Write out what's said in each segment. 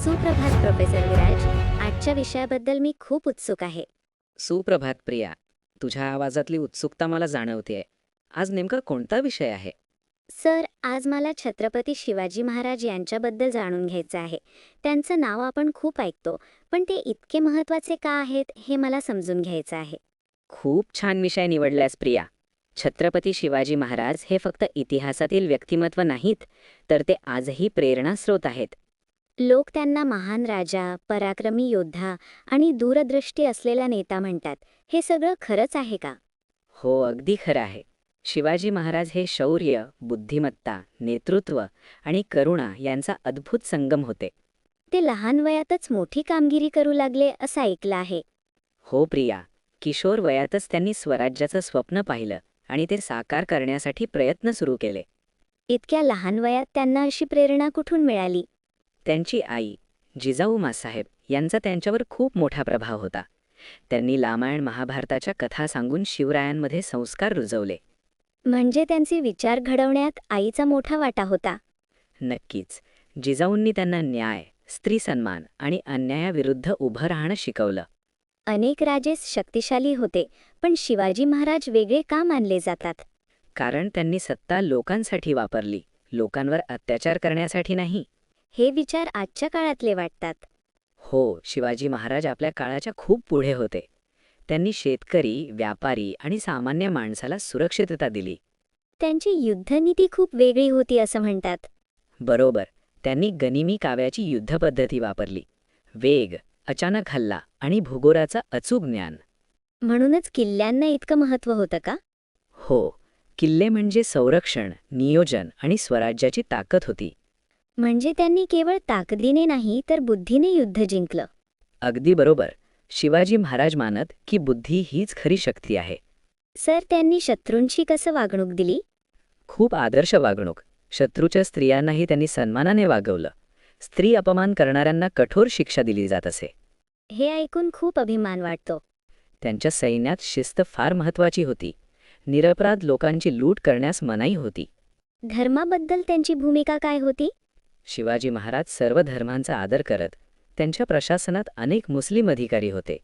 सुप्रभात प्रोफेसर विराज. आजच्या विषयाबद्दल मी खूप उत्सुक आहे. सुप्रभात प्रिया. तुझ्या आवाजातली उत्सुकता मला जाणवतेय. आज नेमका कोणता विषय आहे? सर, आज मला छत्रपती शिवाजी महाराज यांच्याबद्दल जाणून घ्यायचं आहे. त्यांचं नाव आपण खूप ऐकतो, पण ते इतके महत्त्वाचे का आहेत हे मला समजून घ्यायचं आहे. खूप छान विषय निवडलास प्रिया. छत्रपती शिवाजी महाराज हे फक्त इतिहासातील व्यक्तिमत्व नाहीत, तर ते आजही प्रेरणास्रोत आहेत. लोक त्यांना महान राजा, पराक्रमी योद्धा आणि दूरदृष्टी असलेला नेता म्हणतात. हे सगळं खरंच आहे का? हो, अगदी खरं आहे. शिवाजी महाराज हे शौर्य, बुद्धिमत्ता, नेतृत्व आणि करुणा यांचा अद्भुत संगम होते. ते लहान वयातच मोठी कामगिरी करू लागले असं ऐकलं आहे. हो प्रिया, किशोर वयातच त्यांनी स्वराज्याचं स्वप्न पाहिलं आणि ते साकार करण्यासाठी प्रयत्न सुरू केले. इतक्या लहान वयात त्यांना अशी प्रेरणा कुठून मिळाली? त्यांची आई जिजाऊ माँसाहेब यांचा त्यांच्यावर खूप मोठा प्रभाव होता. त्यांनी रामायण महाभारताच्या कथा सांगून शिवरायांमध्ये संस्कार रुजवले. म्हणजे त्यांचे विचार घडवण्यात आईचा मोठा वाटा होता. नक्कीच. जिजाऊंनी त्यांना न्याय, स्त्री सन्मान आणि अन्यायाविरुद्ध उभं राहणं शिकवलं. अनेक राजे शक्तिशाली होते, पण शिवाजी महाराज वेगळे का मानले जातात? कारण त्यांनी सत्ता लोकांसाठी वापरली, लोकांवर अत्याचार करण्यासाठी नाही. हे विचार आजच्या काळातले वाटतात. हो, शिवाजी महाराज आपल्या काळाच्या खूप पुढे होते. त्यांनी शेतकरी, व्यापारी आणि सामान्य माणसाला सुरक्षितता दिली. त्यांची युद्धनीती खूप वेगळी होती असं म्हणतात. बरोबर. त्यांनी गनिमी काव्याची युद्धपद्धती वापरली. वेग, अचानक हल्ला आणि भूगोलाचं अचूक ज्ञान. म्हणूनच किल्ल्यांना इतकं महत्त्व होतं का? हो, किल्ले म्हणजे संरक्षण, नियोजन आणि स्वराज्याची ताकद होती. म्हणजे त्यांनी केवळ ताकदीने नाही तर बुद्धीने युद्ध जिंकलं. अगदी बरोबर. शिवाजी महाराज मानत की बुद्धी हीच खरी शक्ती आहे. सर, त्यांनी शत्रूंशी कसं वागणूक दिली? खूप आदर्श वागणूक. शत्रूच्या स्त्रियांनाही त्यांनी सन्मानाने वागवलं. स्त्री अपमान करणाऱ्यांना कठोर शिक्षा दिली जात असे. हे ऐकून खूप अभिमान वाटतो. त्यांच्या सैन्यात शिस्त फार महत्त्वाची होती. निरपराध लोकांची लूट करण्यास मनाई होती. धर्माबद्दल त्यांची भूमिका काय होती? शिवाजी महाराज सर्व धर्मांचा आदर करत. त्यांच्या प्रशासनात अनेक मुस्लिम अधिकारी होते.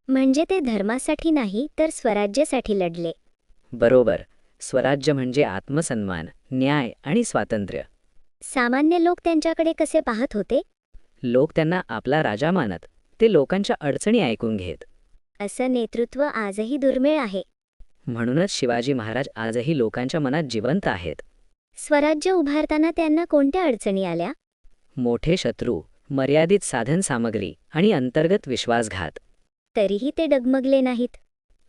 म्हणजे ते धर्मासाठी नाही तर स्वराज्यासाठी लढले. बरोबर. स्वराज्य म्हणजे आत्मसन्मान, न्याय आणि स्वातंत्र्य. सामान्य लोक त्यांच्याकडे कसे पाहत होते? लोक त्यांना आपला राजा मानत. ते लोकांच्या अडचणी ऐकून घेत. असं नेतृत्व आजही दुर्मिळ आहे. म्हणूनच शिवाजी महाराज आजही लोकांच्या मनात जिवंत आहेत. स्वराज्य उभारताना त्यांना कोणत्या अडचणी आल्या? मोठे शत्रू, मर्यादित साधनसामग्री आणि अंतर्गत विश्वासघात. तरीही ते डगमगले नाहीत.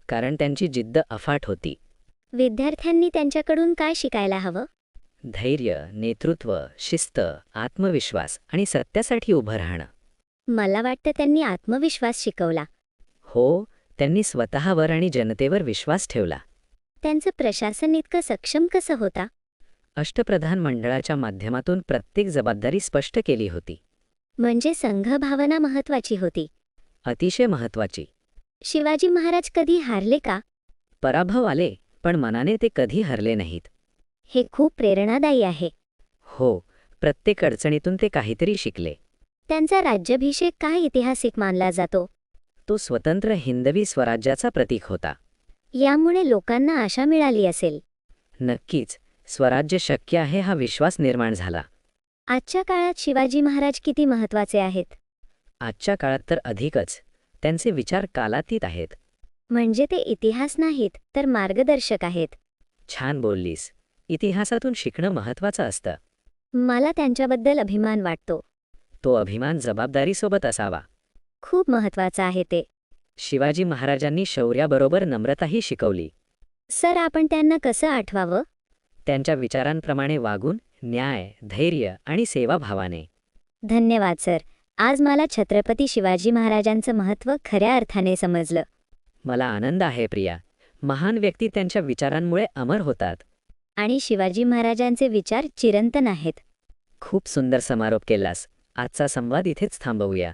कारण त्यांची जिद्द अफाट होती. विद्यार्थ्यांनी त्यांच्याकडून काय शिकायला हवं? धैर्य, नेतृत्व, शिस्त, आत्मविश्वास आणि सत्यासाठी उभं राहणं. मला वाटतं त्यांनी आत्मविश्वास शिकवला. हो, त्यांनी स्वतःवर आणि जनतेवर विश्वास ठेवला. त्यांचं प्रशासन इतकं सक्षम कसं होता? अष्टप्रधान मंडळाच्या माध्यमातून प्रत्येक जबाबदारी स्पष्ट केली होती. म्हणजे संघभावना महत्त्वाची होती. अतिशय महत्त्वाची. शिवाजी महाराज कधी हारले का? पराभव आले, पण मनाने ते कधी हरले नाहीत. हे खूप प्रेरणादायी आहे. हो, प्रत्येक अडचणीतून ते काहीतरी शिकले. त्यांचा राज्याभिषेक काय ऐतिहासिक मानला जातो? तो स्वतंत्र हिंदवी स्वराज्याचा प्रतीक होता. यामुळे लोकांना आशा मिळाली असेल. नक्कीच. स्वराज्य शक्य आहे हा विश्वास निर्माण झाला. आजच्या काळात शिवाजी महाराज किती महत्त्वाचे आहेत? आजच्या काळात तर अधिकच. त्यांचे विचार कालातीत आहेत. म्हणजे ते इतिहास नाहीत तर मार्गदर्शक आहेत. छान बोललीस. इतिहासातून शिकणं महत्त्वाचं असतं. मला त्यांच्याबद्दल अभिमान वाटतो. तो अभिमान जबाबदारीसोबत असावा. खूप महत्त्वाचं आहे ते. शिवाजी महाराजांनी शौर्याबरोबर नम्रताही शिकवली. सर, आपण त्यांना कसं आठवावं? त्यांच्या विचारांप्रमाणे वागून न्याय, धैर्य आणि सेवाभावाने. धन्यवाद सर. आज मला छत्रपती शिवाजी महाराजांचं महत्त्व खऱ्या अर्थाने समजलं. मला आनंद आहे प्रिया. महान व्यक्ती त्यांच्या विचारांमुळे अमर होतात. आणि शिवाजी महाराजांचे विचार चिरंतन आहेत. खूप सुंदर समारोप केलास. आजचा संवाद इथेच थांबवूया.